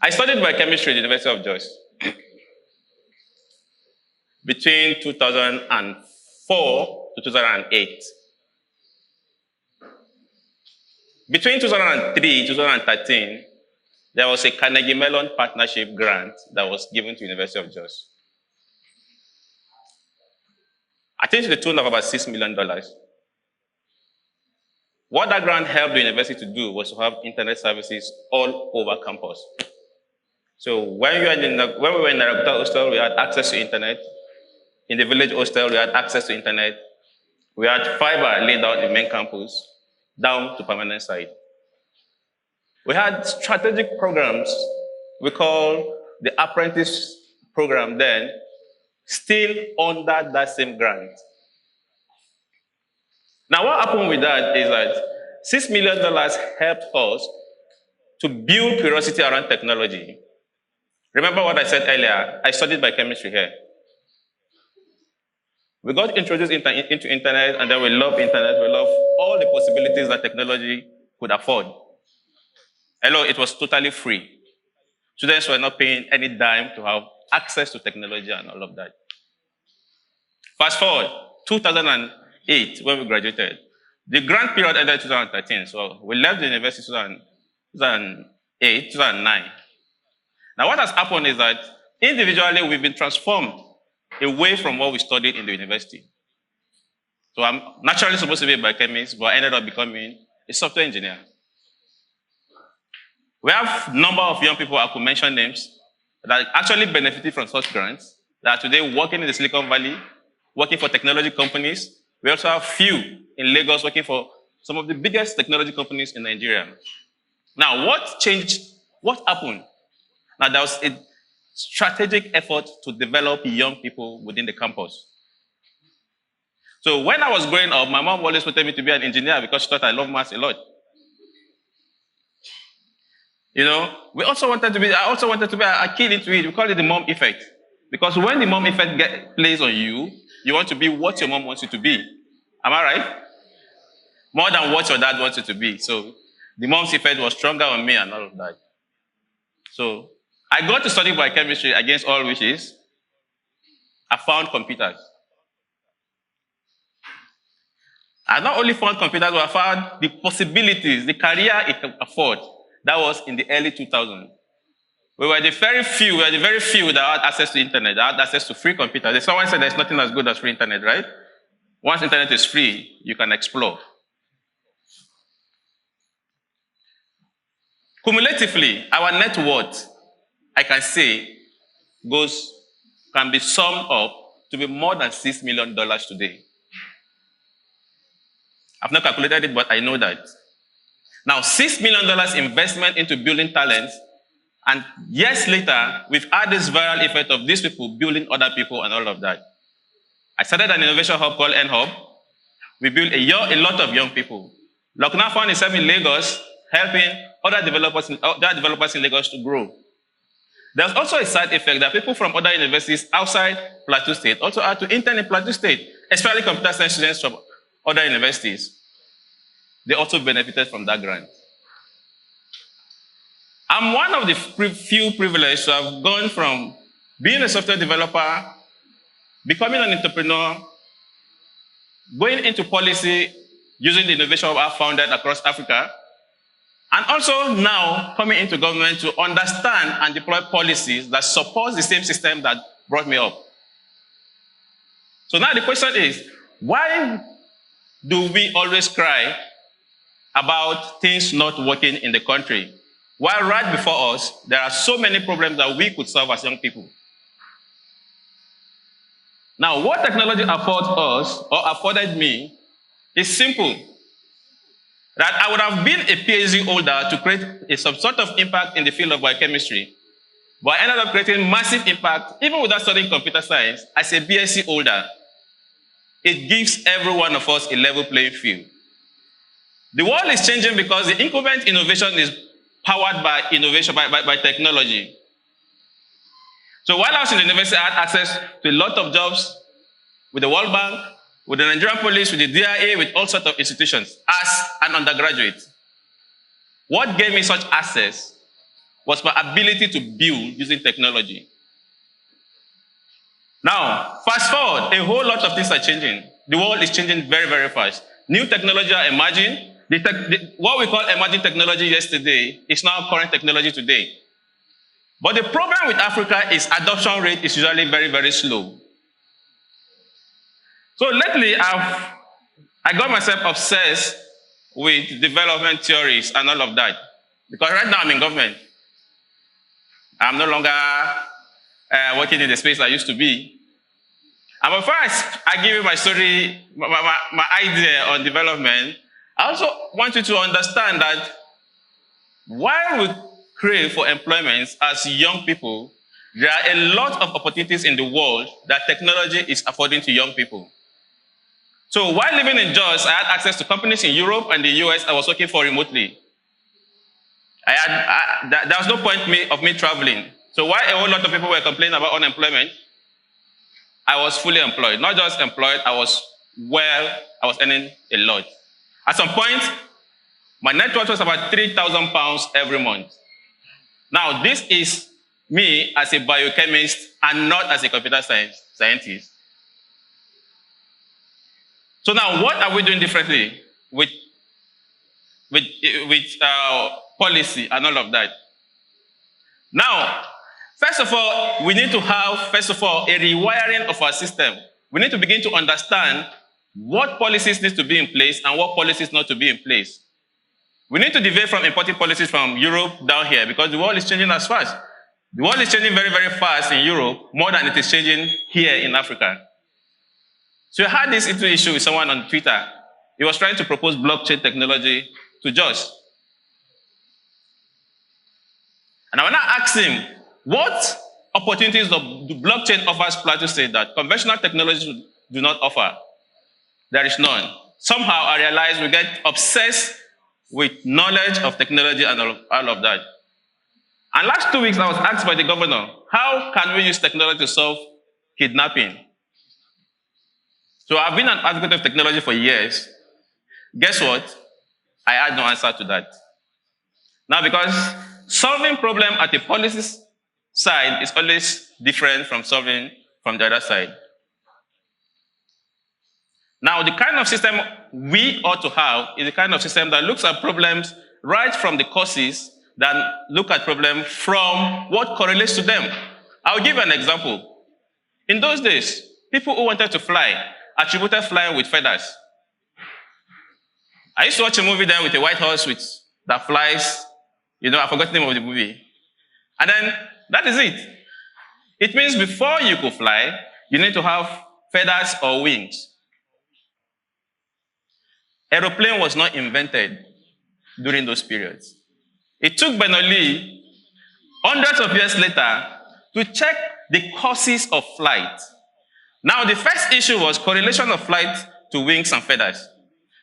I studied biochemistry at the University of Jos between 2004 to 2008. Between 2003 and 2013, there was a Carnegie Mellon Partnership grant that was given to the University of Jos. I think to the tune of about $6 million. What that grant helped the university to do was to have internet services all over campus. So when we were in the Recruiter hostel, we had access to internet. In the village hostel, we had access to internet. We had fiber laid out in the main campus, down to permanent site. We had strategic programs we call the apprentice program then, still under that same grant. Now, what happened with that is that $6 million helped us to build curiosity around technology. Remember what I said earlier? I studied biochemistry here. We got introduced into internet, and then we love internet. We love all the possibilities that technology could afford. Hello, it was totally free. Students were not paying any dime to have access to technology and all of that. Fast forward, 2008, when we graduated. The grant period ended in 2013, so we left the university in 2008, 2009. Now what has happened is that individually we've been transformed away from what we studied in the university. So I'm naturally supposed to be a biochemist, but I ended up becoming a software engineer. We have a number of young people, I could mention names, that actually benefited from such grants, that are today working in the Silicon Valley, working for technology companies. We also have few in Lagos working for some of the biggest technology companies in Nigeria. Now, what changed? What happened? Now, there was a strategic effort to develop young people within the campus. So when I was growing up, my mom always wanted me to be an engineer because she thought I love maths a lot. You know, I also wanted to be a kid into it. We call it the mom effect. Because when the mom effect plays on you, you want to be what your mom wants you to be. Am I right? More than what your dad wants you to be. So the mom's effect was stronger on me and all of that. So I got to study biochemistry against all wishes. I found computers. I not only found computers, but I found the possibilities, the career it can afford. That was in the early 2000s. We were the very few that had access to internet, that had access to free computers. Someone said there's nothing as good as free internet, right? Once internet is free, you can explore. Cumulatively, our net worth, I can say, can be summed up to be more than $6 million today. I've not calculated it, but I know that. Now, $6 million investment into building talent, and years later, we've had this viral effect of these people building other people and all of that. I started an innovation hub called N-Hub. We built a lot of young people. Lokna found itself in Lagos, helping other developers in Lagos to grow. There's also a side effect that people from other universities outside Plateau State also had to intern in Plateau State, especially computer science students from other universities. They also benefited from that grant. I'm one of the few privileged to have gone from being a software developer, becoming an entrepreneur, going into policy using the innovation I've founded across Africa, and also now coming into government to understand and deploy policies that support the same system that brought me up. So now the question is, why do we always cry about things not working in the country, while right before us, there are so many problems that we could solve as young people? Now, what technology affords us, or afforded me, is simple. That I would have been a PhD holder to create some sort of impact in the field of biochemistry, but I ended up creating massive impact, even without studying computer science, as a BSc holder. It gives every one of us a level playing field. The world is changing because the incumbent innovation is powered by innovation, by technology. So while I was in the university, I had access to a lot of jobs with the World Bank, with the Nigerian police, with the DIA, with all sorts of institutions as an undergraduate. What gave me such access was my ability to build using technology. Now, fast forward, a whole lot of things are changing. The world is changing very, very fast. New technology are emerging. What we call emerging technology yesterday is now current technology today. But the problem with Africa is adoption rate is usually very, very slow. So lately, I got myself obsessed with development theories and all of that. Because right now I'm in government. I'm no longer working in the space I used to be. And before I give you my story, my idea on development, I also want you to understand that while we crave for employment as young people, there are a lot of opportunities in the world that technology is affording to young people. So while living in Jos, I had access to companies in Europe and the US I was working for remotely. There was no point of me traveling. So while a whole lot of people were complaining about unemployment, I was fully employed. Not just employed, I was earning a lot. At some point, my net worth was about £3,000 every month. Now, this is me as a biochemist and not as a computer scientist. So now, what are we doing differently with policy and all of that? Now, first of all, we need to have, a rewiring of our system. We need to begin to understand what policies need to be in place and what policies not to be in place. We need to deviate from importing policies from Europe down here because the world is changing as fast. The world is changing very, very fast in Europe, more than it is changing here in Africa. So I had this issue with someone on Twitter. He was trying to propose blockchain technology to Josh. And when I asked him, what opportunities do blockchain offers Plateau State that conventional technologies do not offer? There is none. Somehow I realized we get obsessed with knowledge of technology and all of that. And last 2 weeks I was asked by the governor, how can we use technology to solve kidnapping? So I've been an advocate of technology for years. Guess what? I had no answer to that. Now, because solving problem at the policy side is always different from solving from the other side. Now, the kind of system we ought to have is the kind of system that looks at problems right from the causes, that look at problems from what correlates to them. I'll give you an example. In those days, people who wanted to fly attributed flying with feathers. I used to watch a movie then with a white horse that flies. I forgot the name of the movie. And then, that is it. It means before you could fly, you need to have feathers or wings. Aeroplane was not invented during those periods. It took Bernoulli hundreds of years later to check the causes of flight. Now, the first issue was correlation of flight to wings and feathers.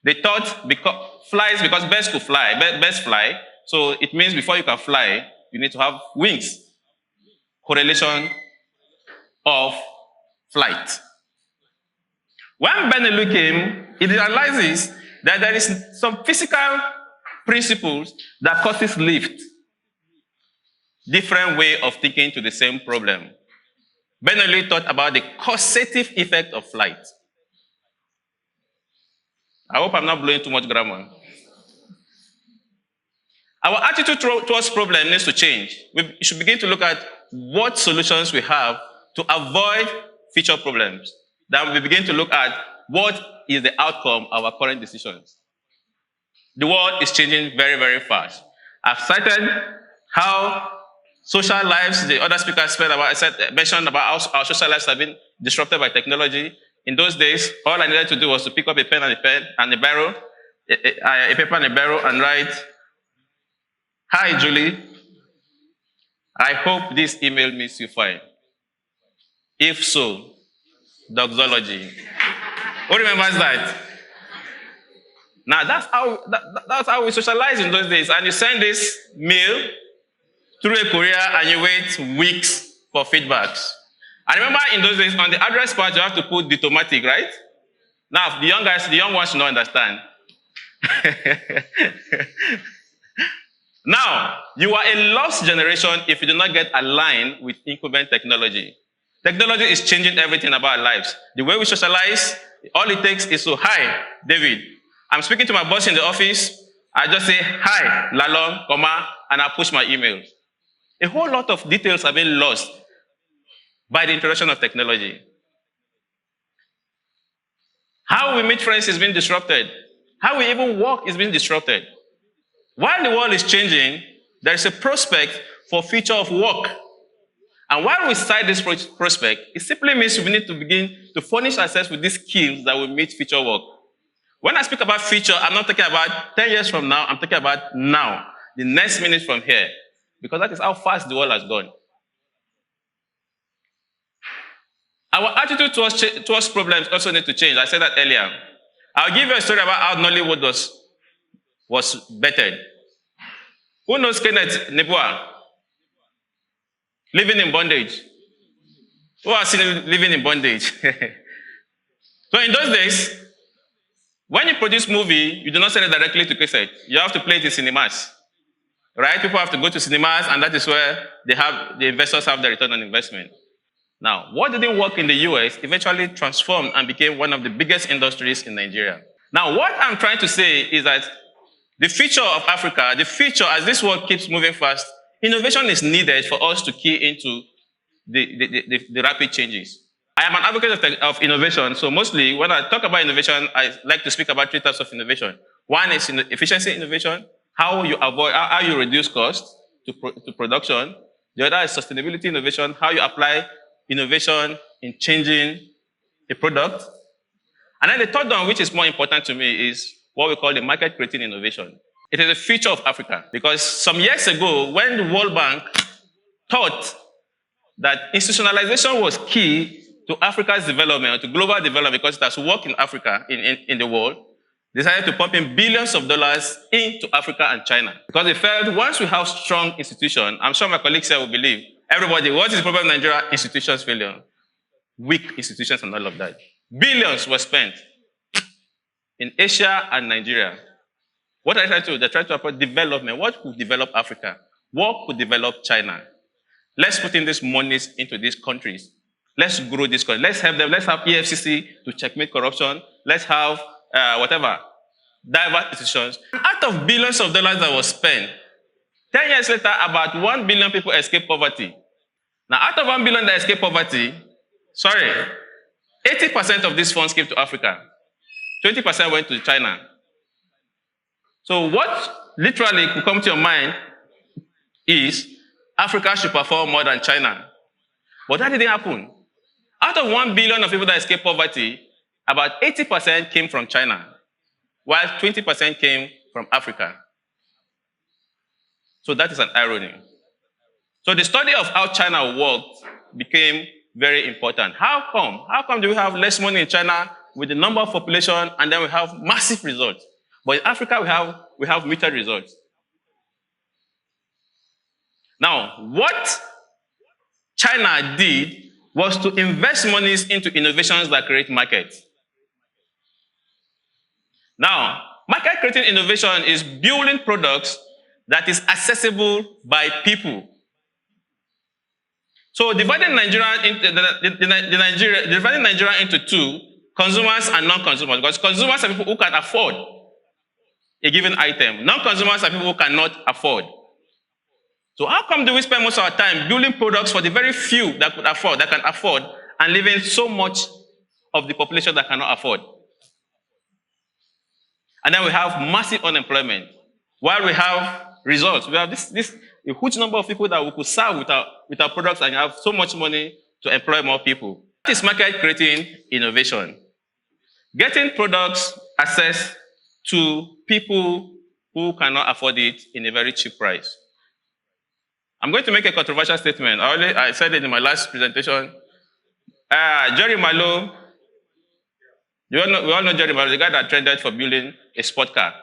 They thought because birds could fly, birds fly, so it means before you can fly, you need to have wings. Correlation of flight. When Bernoulli came, he realizes that there is some physical principles that causes lift. Different way of thinking to the same problem. Bernoulli thought about the causative effect of flight. I hope I'm not blowing too much grammar. Our attitude towards problem needs to change. We should begin to look at what solutions we have to avoid future problems. Then we begin to look at what is the outcome of our current decisions. The world is changing very, very fast. I've cited how social lives, the other speakers mentioned about how our social lives have been disrupted by technology. In those days, all I needed to do was to pick up a pen and a paper and a barrel and write, "Hi, Julie. I hope this email makes you fine. If so, doxology." Who remembers that? Now, that's how we socialize in those days. And you send this mail through a courier and you wait weeks for feedbacks. I remember in those days, on the address part, you have to put diplomatic, right? Now, the young ones should not understand. Now, you are a lost generation if you do not get aligned with incumbent technology. Technology is changing everything about our lives. The way we socialize, all it takes is to, hi, David. I'm speaking to my boss in the office. I just say, hi, Lalong, comma, and I push my email. A whole lot of details have been lost by the introduction of technology. How we meet friends is being disrupted. How we even work is being disrupted. While the world is changing, there is a prospect for future of work. And while we cite this prospect, it simply means we need to begin to furnish ourselves with these skills that will meet future work. When I speak about future, I'm not talking about 10 years from now, I'm talking about now, the next minute from here, because that is how fast the world has gone. Our attitude towards problems also need to change. I said that earlier. I'll give you a story about how Nollywood was bettered. Who knows Kenneth Nebua? Living in bondage. Who has seen him living in bondage? So in those days, when you produce movie, you do not send it directly to cassette. You have to play it in cinemas. Right? People have to go to cinemas, and that is where the investors have the return on investment. Now, what didn't work in the US eventually transformed and became one of the biggest industries in Nigeria. Now, what I'm trying to say is that the future of Africa, the future as this world keeps moving fast, innovation is needed for us to key into the rapid changes. I am an advocate of innovation, so mostly when I talk about innovation, I like to speak about three types of innovation. One is efficiency innovation, how you reduce cost to production. The other is sustainability innovation, how you apply innovation in changing a product. And then the third one, which is more important to me, is what we call the market creating innovation. It is the future of Africa, because some years ago, when the World Bank thought that institutionalization was key to Africa's development, or to global development, because it has worked in Africa, in the world, they decided to pump in billions of dollars into Africa and China. Because they felt once we have strong institutions, I'm sure my colleagues here will believe, everybody, what is the problem in Nigeria? Institutions failure. Weak institutions and all of that. Billions were spent in Asia and Nigeria. What are they trying to do? They're trying to approach development. What could develop Africa? What could develop China? Let's put in these monies into these countries. Let's grow this country. Let's help them. Let's have EFCC to checkmate corruption. Let's have diverse institutions. Out of billions of dollars that was spent, 10 years later, about 1 billion people escaped poverty. Now, out of 1 billion that escaped poverty, 80% of these funds came to Africa. 20% went to China. So what literally could come to your mind is Africa should perform more than China. But that didn't happen. Out of 1 billion of people that escaped poverty, about 80% came from China, while 20% came from Africa. So that is an irony. So the study of how China worked became very important. How come? How come do we have less money in China with the number of population, and then we have massive results? But in Africa, we have muted results. Now, what China did was to invest monies into innovations that create markets. Now, market creating innovation is building products that is accessible by people. So dividing Nigeria into two, consumers and non-consumers, because consumers are people who can afford a given item. Non-consumers are people who cannot afford. So how come do we spend most of our time building products for the very few that can afford, and leaving so much of the population that cannot afford? And then we have massive unemployment. While we have results, we have this a huge number of people that we could serve with our products, and have so much money to employ more people. That is market creating innovation. Getting products access to people who cannot afford it in a very cheap price. I'm going to make a controversial statement. I said it in my last presentation. Jerry Malo, we all know Jerry Malo, the guy that trended for building a sport car.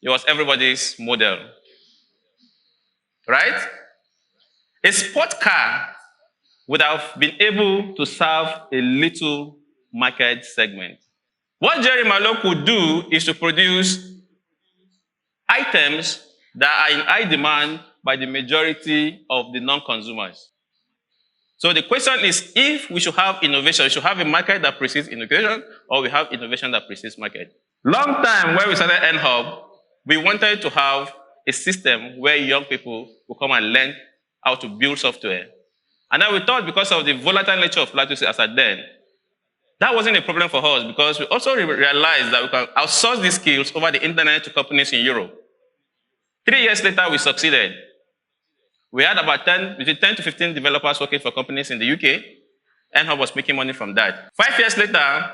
He was everybody's model. Right? A sport car would have been able to serve a little market segment. What Jerry Malo could do is to produce items that are in high demand by the majority of the non-consumers. So the question is, if we should have innovation, we should have a market that precedes innovation, or we have innovation that precedes market. Long time when we started NHub, we wanted to have a system where young people will come and learn how to build software. And then we thought, because of the volatile nature of Plateau as at then, that wasn't a problem for us, because we also realized that we can outsource these skills over the internet to companies in Europe. 3 years later, we succeeded. We had about between 10 to 15 developers working for companies in the UK. NHub was making money from that. 5 years later,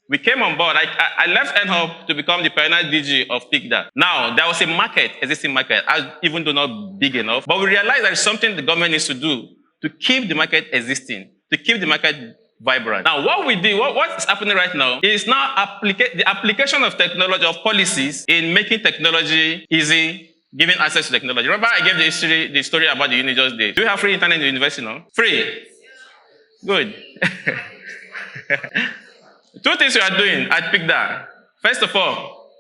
we came on board. I left NHub to become the pioneer DG of PICDA. Now, there was a market, existing market, even though not big enough, but we realized there is something the government needs to do to keep the market existing, to keep the market vibrant. Now, what we do, what is happening right now is now the application of technology, of policies in making technology easy, giving access to technology. Remember, I gave the story about the UNIJOS day. Do you have free internet in the university now? Free. Good. 2 things we are doing at PICDA. First of all,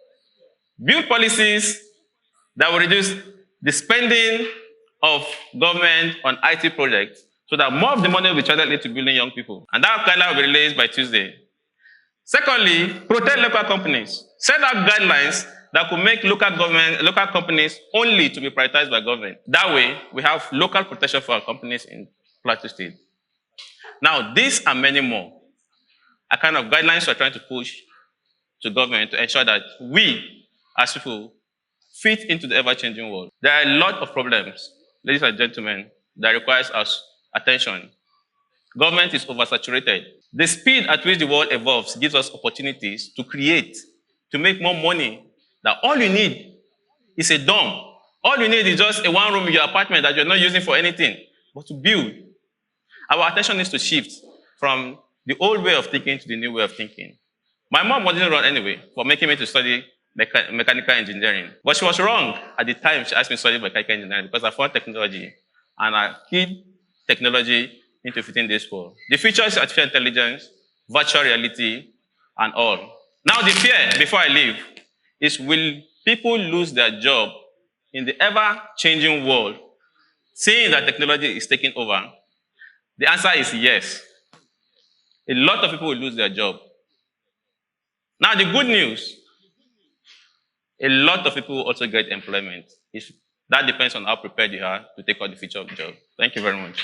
build policies that will reduce the spending of government on IT projects, so that more of the money will be channeled into building young people. And that guideline will be released by Tuesday. Secondly, protect local companies. Set up guidelines that could make local companies only to be prioritized by government. That way, we have local protection for our companies in Plateau State. Now, these and many more are kind of guidelines we're trying to push to government to ensure that we, as people, fit into the ever-changing world. There are a lot of problems, ladies and gentlemen, that requires our attention. Government is oversaturated. The speed at which the world evolves gives us opportunities to create, to make more money. That all you need is a dorm. All you need is just a one room in your apartment that you're not using for anything, but to build. Our attention needs to shift from the old way of thinking to the new way of thinking. My mom wasn't wrong anyway for making me to study mechanical engineering. But she was wrong at the time she asked me to study mechanical engineering, because I found technology and I keyed technology into fitting this world. The future is artificial intelligence, virtual reality, and all. Now the fear, before I leave, is, will people lose their job in the ever-changing world, seeing that technology is taking over? The answer is yes. A lot of people will lose their job. Now the good news, a lot of people will also get employment. That depends on how prepared you are to take on the future of the job. Thank you very much.